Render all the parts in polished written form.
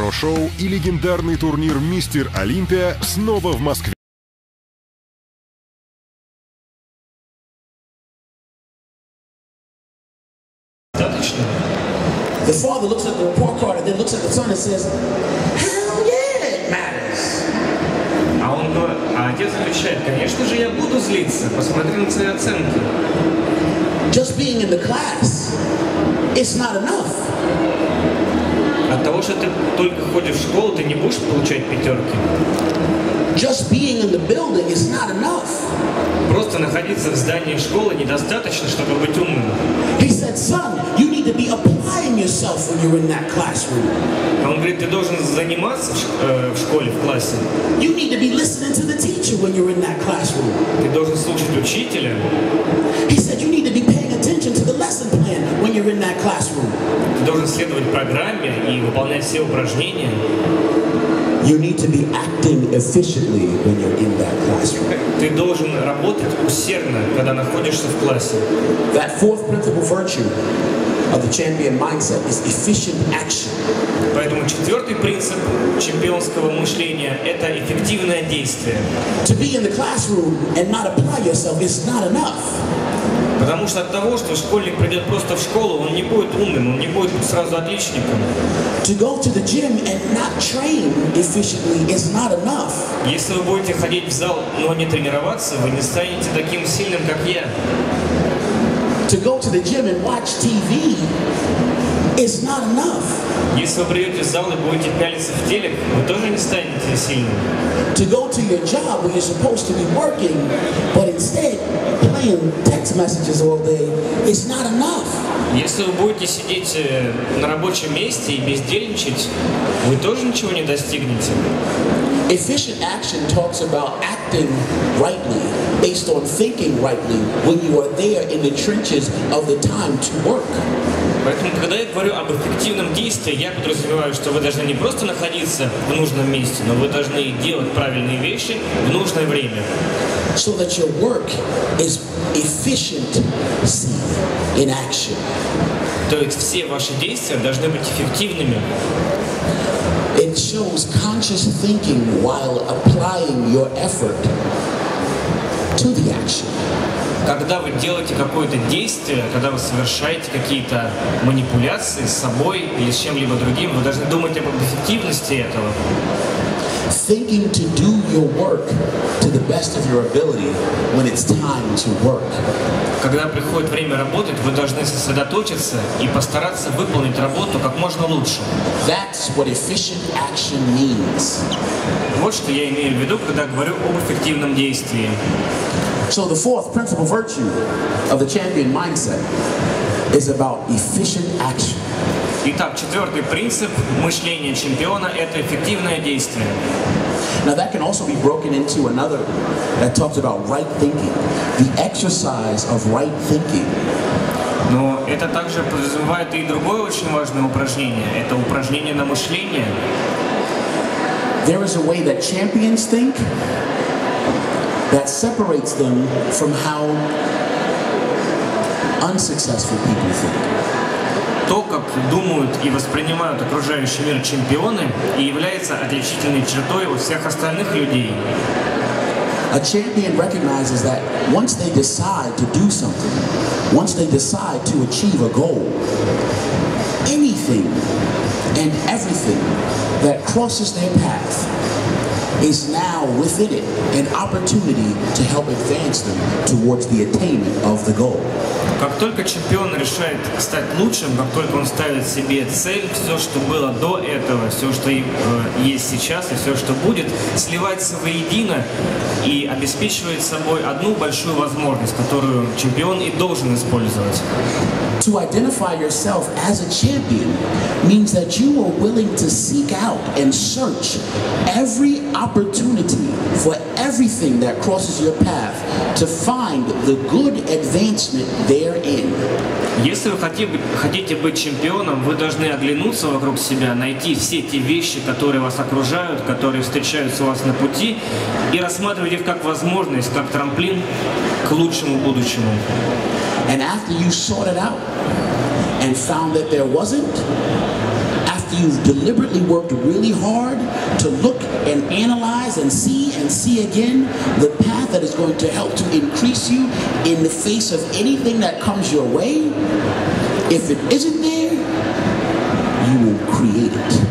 ПРО-шоу и легендарный турнир «Мистер Олимпия» снова в Москве. The father looks at the report card and then looks at the son and says, "Hell yeah, it matters." А отец отвечает: конечно же, я буду злиться, посмотри на свои оценки. Just being in the class, it's not enough. От того, что ты только ходишь в школу, ты не будешь получать пятерки. Just being in the building is not enough. Просто находиться в здании школы недостаточно, чтобы быть умным. He said, son, you need to be applying yourself when you're in that classroom. Он говорит, ты должен заниматься в школе, в классе. You need to be listening to the teacher when you're in that classroom. Ты должен слушать учителя. He said, you need to be paying attention to the lesson plan when you're in that classroom. Ты должен следовать программе и выполнять все упражнения. You need to be acting efficiently when you're in that classroom. Ты должен работать усердно, когда находишься в классе. That fourth principal virtue of the champion mindset is efficient action. Поэтому четвертый принцип чемпионского мышления – это эффективное действие. To be in the classroom and not apply yourself is not enough. Потому что от того, что школьник придет просто в школу, он не будет умным, он не будет сразу отличником. To go to the gym and not train efficiently is not enough. Если вы будете ходить в зал, но не тренироваться, вы не станете таким сильным, как я. To go to the gym and watch TV is not enough. Если вы придете в зал и будете пялиться в телек, вы тоже не станете сильным. To go to your job where you're supposed to be working, but instead playing text messages all day is not enough. Если вы будете сидеть на рабочем месте и бездельничать, вы тоже ничего не достигнете. Efficient action talks about acting rightly, based on thinking rightly, when you are there in the trenches of the time to work. Поэтому, когда я говорю об эффективном действии, я подразумеваю, что вы должны не просто находиться в нужном месте, но вы должны делать правильные вещи в нужное время. So that your work is efficiency in action. То есть все ваши действия должны быть эффективными. It shows conscious thinking while applying your effort to the action. Когда вы делаете какое-то действие, когда вы совершаете какие-то манипуляции с собой или с чем-либо другим, вы должны думать об эффективности этого. Thinking to do your work to the best of your ability when it's time to work. Когда приходит время работать, вы должны сосредоточиться и постараться выполнить работу как можно лучше. That's what efficient action means. Вот что я имею в виду, когда говорю об эффективном действии. So the fourth principal virtue of the champion mindset is about efficient action. Итак, четвертый принцип мышления чемпиона – это эффективное действие. Now that can also be broken into another that talks about right thinking, the exercise of right thinking. Но это также подразумевает и другое очень важное упражнение – это упражнение на мышление. There is a way that champions think that separates them from how unsuccessful people think. То, как думают и воспринимают окружающий мир чемпионы, и является отличительной чертой у всех остальных людей. A champion recognizes that once they decide to do something, once they decide to achieve a goal, anything and everything that crosses their path is now within it an opportunity to help advance them towards the attainment of the goal. Как только чемпион решает стать лучшим, как только он ставит себе цель, все, что было до этого, все, что есть сейчас и все, что будет, сливается воедино и обеспечивает собой одну большую возможность, которую чемпион и должен использовать. To identify yourself as a champion means that you are willing to seek out and search every opportunity for everything that crosses your path to find the good advancement therein. Если вы хотите быть чемпионом, вы должны оглянуться вокруг себя, найти все те вещи, которые вас окружают, которые встречаются у вас на пути, и рассматривать их как возможность, как трамплин к лучшему будущему. And after you sought it out and found that there wasn't, after after you've deliberately worked really hard to look and analyze and see again the path that is going to help to increase you in the face of anything that comes your way, if it isn't there, you will create it.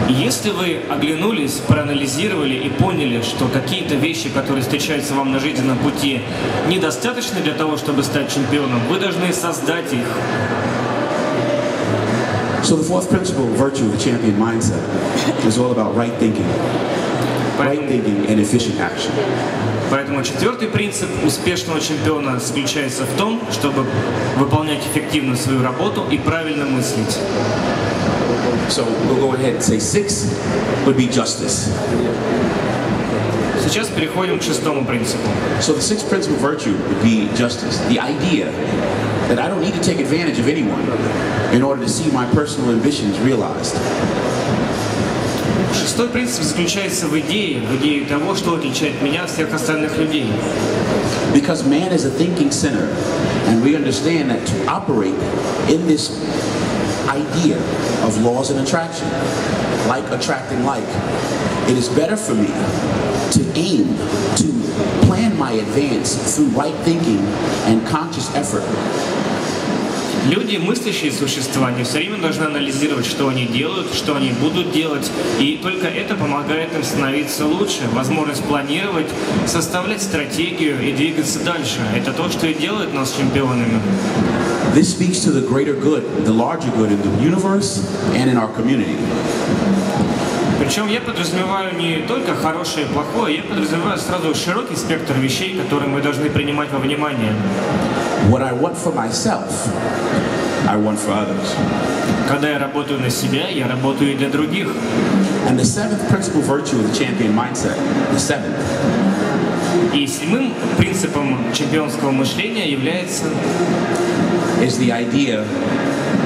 Если вы оглянулись, проанализировали и поняли, что какие-то вещи, которые встречаются вам на жизненном пути, недостаточны для того, чтобы стать чемпионом, вы должны создать их. So the fourth principle, virtue of the champion mindset, is all about right thinking and efficient action. Поэтому четвертый принцип успешного чемпиона заключается в том, чтобы выполнять эффективно свою работу и правильно мыслить. So we'll go ahead and say 6 would be justice. Сейчас переходим к шестому принципу. So the sixth principle of virtue would be justice. The idea that I don't need to take advantage of anyone in order to see my personal ambitions realized. Шестой принцип заключается в идее того, что отличает меня от всех остальных людей. Because man is a thinking sinner, and we understand that to operate in this idea of laws and attraction, like attracting like, it is better for me to aim to plan my advance through right thinking and conscious effort. Люди, мыслящие существа, они все время должны анализировать, что они делают, что они будут делать, и только это помогает им становиться лучше. Возможность планировать, составлять стратегию и двигаться дальше. Это то, что и делает нас чемпионами. This speaks to the greater good, the larger good in the universe and in our community. Причем я подразумеваю не только хорошее и плохое, я подразумеваю сразу широкий спектр вещей, которые мы должны принимать во внимание. What I want for myself, I want for others. Когда я работаю на себя, я работаю и для других. And the seventh principle virtue of the champion mindset, the seventh. И седьмым принципом чемпионского мышления является is the idea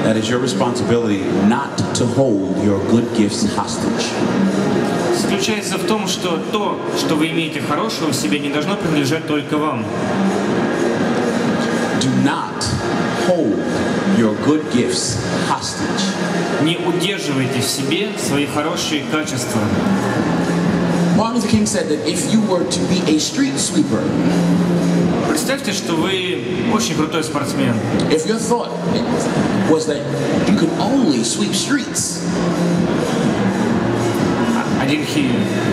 that it's your responsibility not to hold your good gifts hostage. Заключается в том, что то, что вы имеете хорошего в себе, не должно принадлежать только вам. Do not hold your good gifts hostage. Не удерживайте в себе свои хорошие качества. Martin Luther King said that if you were to be a street sweeper, представьте, что вы очень крутой спортсмен. If your thought was that you could only sweep streets,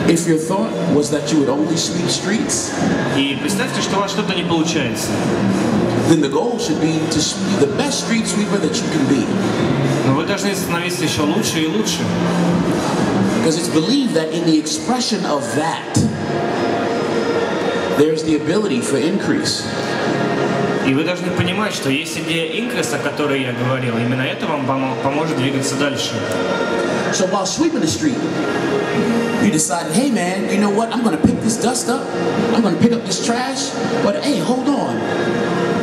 if your thought was that you would only sweep streets, и представьте, что у вас что-то не получается, then the goal should be to be the best street sweeper that you can be. Но вы должны становиться еще лучше и лучше. Because it's believed that in the expression of that, there's the ability for increase. И вы должны понимать, что есть идея инкреса, о которой я говорил, именно это вам поможет двигаться дальше. So while sweeping the street, you decided, hey man, you know what? I'm going to pick this dust up. I'm going to pick up this trash. But hey, hold on.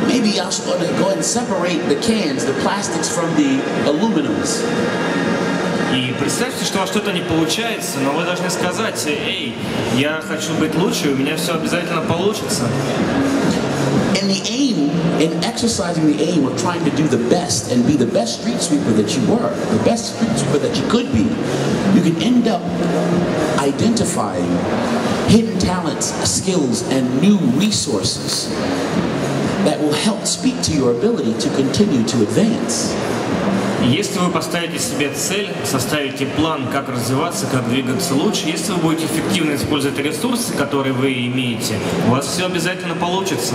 Maybe I'm going to go ahead and separate the cans, the plastics from the aluminums. И представьте, что у вас что-то не получается, но вы должны сказать, эй, я хочу быть лучше, у меня все обязательно получится. And the aim, in exercising the aim of trying to do the best and be the best street sweeper that you were, the best street sweeper that you could be, you can end up identifying hidden talents, skills, and new resources that will help speak to your ability to continue to advance. Если вы поставите себе цель, составите план, как развиваться, как двигаться лучше, если вы будете эффективно использовать ресурсы, которые вы имеете, у вас все обязательно получится.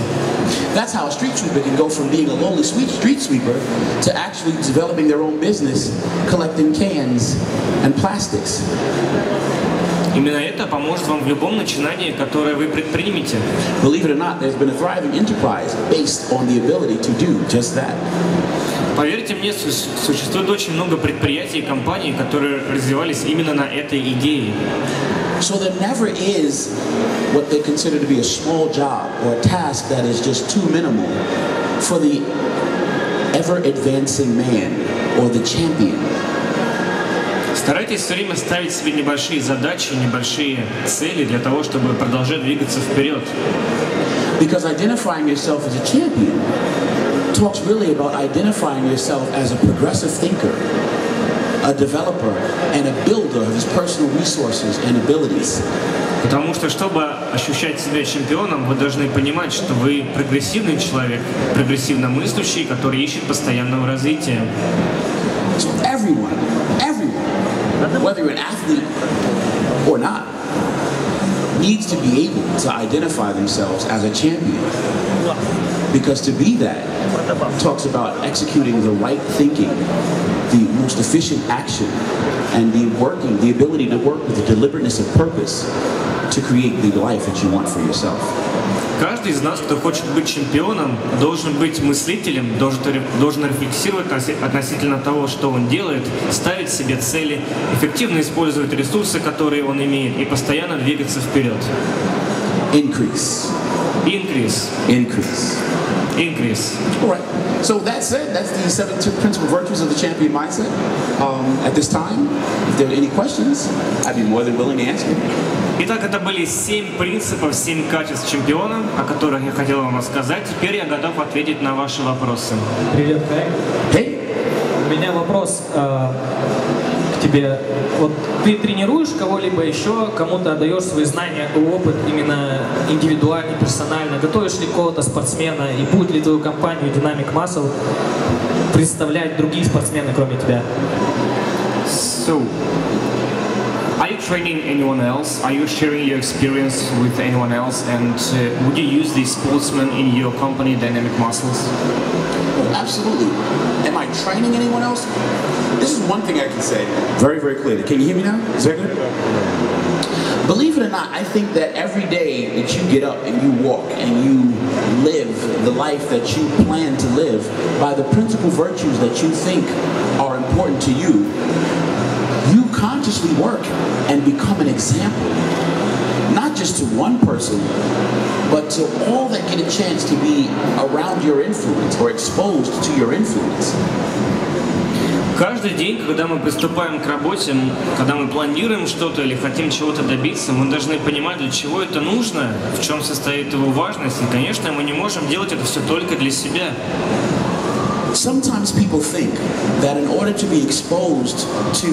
That's how a street sweeper can go from being a lowly street sweeper to actually developing their own business, collecting cans and plastics. Именно это поможет вам в любом начинании, которое вы предпримете. Believe it or not, there's been a thriving enterprise based on the ability to do just that. Поверьте мне, существует очень много предприятий и компаний, которые развивались именно на этой идее. So there never is what they consider to be a small job or a task that is just too minimal for the ever-advancing man or the champion. Старайтесь все время ставить себе небольшие задачи, небольшие цели для того, чтобы продолжать двигаться вперед. Because identifying yourself as a champion talks really about identifying yourself as a progressive thinker. a developer, and a builder of his personal resources and abilities. Потому что, чтобы ощущать себя чемпионом, вы должны понимать, что вы прогрессивный человек, прогрессивно мыслящий, который ищет постоянного развития. So everyone, whether you're an athlete or not, needs to be able to identify themselves as a champion. Because to be that talks about executing the right thinking, the most efficient action, and the ability to work with the deliberateness of purpose to create the life that you want for yourself. Каждый из нас, кто хочет быть чемпионом, должен быть мыслителем, должен рефлексировать относительно того, что он делает, ставить себе цели, эффективно использовать ресурсы, которые он имеет, и постоянно двигаться вперед. Increase. Increase. Increase. Increase. All right. So that said, that's the 7 principal virtues of the champion mindset. At this time, if there are any questions, I'd be more than willing to answer. Итак, это были 7 принципов, 7 качеств чемпиона, о которых я хотел вам рассказать. Теперь я готов ответить на ваши вопросы. Привет, Кай. Hey. У меня вопрос к тебе. Вот ты тренируешь кого-либо еще, кому-то отдаешь свои знания и опыт именно индивидуально, персонально? Готовишь ли какого-то спортсмена? И будет ли твою компанию Dynamik Muscle представлять другие спортсмены, кроме тебя? So, are you training anyone else? Are you sharing your experience with anyone else? And would you use these sportsmen in your company, Dynamik Muscles? Absolutely. Am I training anyone else? This is one thing I can say very, very clearly. Can you hear me now? Is that good? Believe it or not, I think that every day that you get up and you walk and you live the life that you plan to live by the principal virtues that you think are important to you, you consciously work and become an example, not just to one person, but to all that get a chance to be around your influence or exposed to your influence. Каждый день, когда мы приступаем к работе, когда мы планируем что-то или хотим чего-то добиться, мы должны понимать, для чего это нужно, в чем состоит его важность. И, конечно, мы не можем делать это все только для себя. Sometimes people think that in order to be exposed to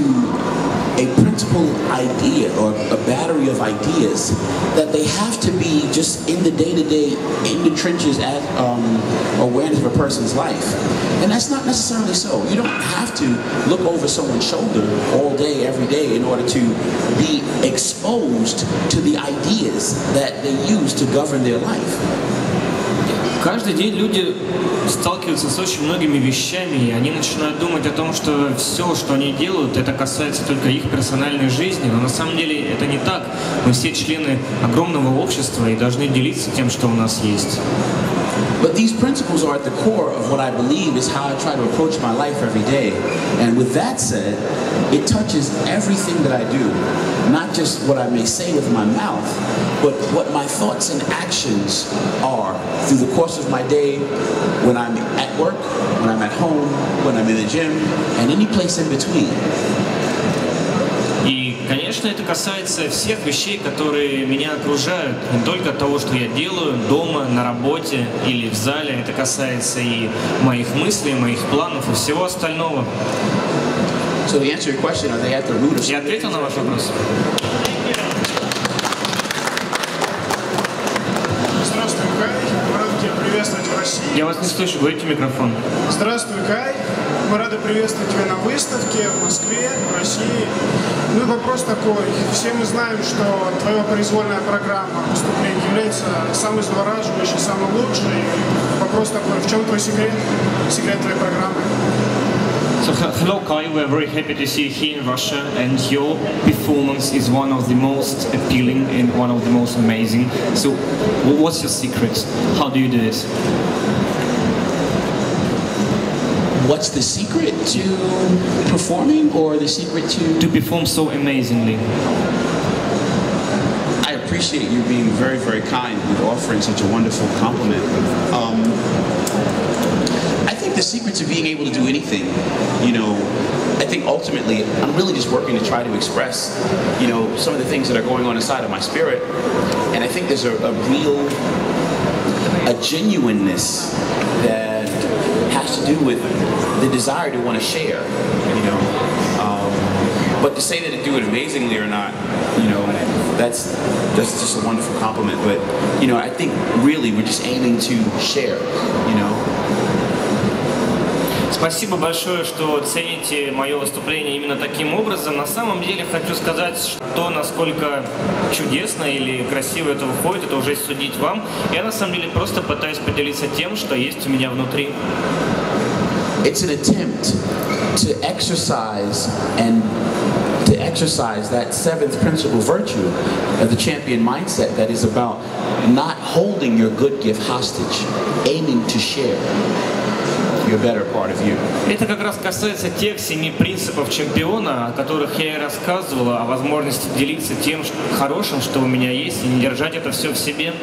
a principal idea or a battery of ideas, that they have to be just in the day-to-day, in the trenches at awareness of a person's life. And that's not necessarily so. You don't have to look over someone's shoulder all day, every day in order to be exposed to the ideas that they use to govern their life. Каждый день люди сталкиваются с очень многими вещами, и они начинают думать о том, что все, что они делают, это касается только их персональной жизни. Но на самом деле это не так. Мы все члены огромного общества и должны делиться тем, что у нас есть. But these principles are at the core of what I believe is how I try to approach my life every day. And with that said, it touches everything that I do. Not just what I may say with my mouth, but what my thoughts and actions are through the course of my day, when I'm at work, when I'm at home, when I'm in the gym, and any place in between. И, конечно, это касается всех вещей, которые меня окружают. Не только того, что я делаю дома, на работе или в зале. Это касается и моих мыслей, моих планов и всего остального. So to answer your question, are they at the root of... Я ответил на ваш вопрос. Здравствуй, Кай. Мы рады тебя приветствовать в России. Я вас не слышу, говорите в микрофон. Здравствуй, Кай. Мы рады приветствовать тебя на выставке в Москве, в России. Ну и вопрос такой. Все мы знаем, что твоя произвольная программа выступлений является самой завораживающей, самой лучшей. Вопрос такой, в чем твой секрет? Секрет твоей программы? So, hello Kai, we're very happy to see you here in Russia, and your performance is one of the most appealing and one of the most amazing. So what's your secret? How do you do it? What's the secret to performing, or the secret to... To perform so amazingly. I appreciate you being very, very kind with offering such a wonderful compliment. I think the secret to being able to do anything, you know, I think ultimately I'm really just working to try to express, you know, some of the things that are going on inside of my spirit. And I think there's a genuineness that has to do with the desire to want to share, you know. But to say that I do it amazingly or not, you know, that's just a wonderful compliment. But, you know, I think really we're just aiming to share, you know. Спасибо большое, что цените мое выступление именно таким образом. На самом деле хочу сказать, что насколько чудесно или красиво это выходит, это уже судить вам. Я на самом деле просто пытаюсь поделиться тем, что есть у меня внутри. It's an attempt to exercise that seventh principle virtue of the champion mindset that is about not holding your good gift hostage, aiming to share your better part of you. Это как раз касается тех 7 принципов чемпиона, о которых я и рассказывала, о возможности делиться тем хорошим, что у меня есть, и не держать это все в себе.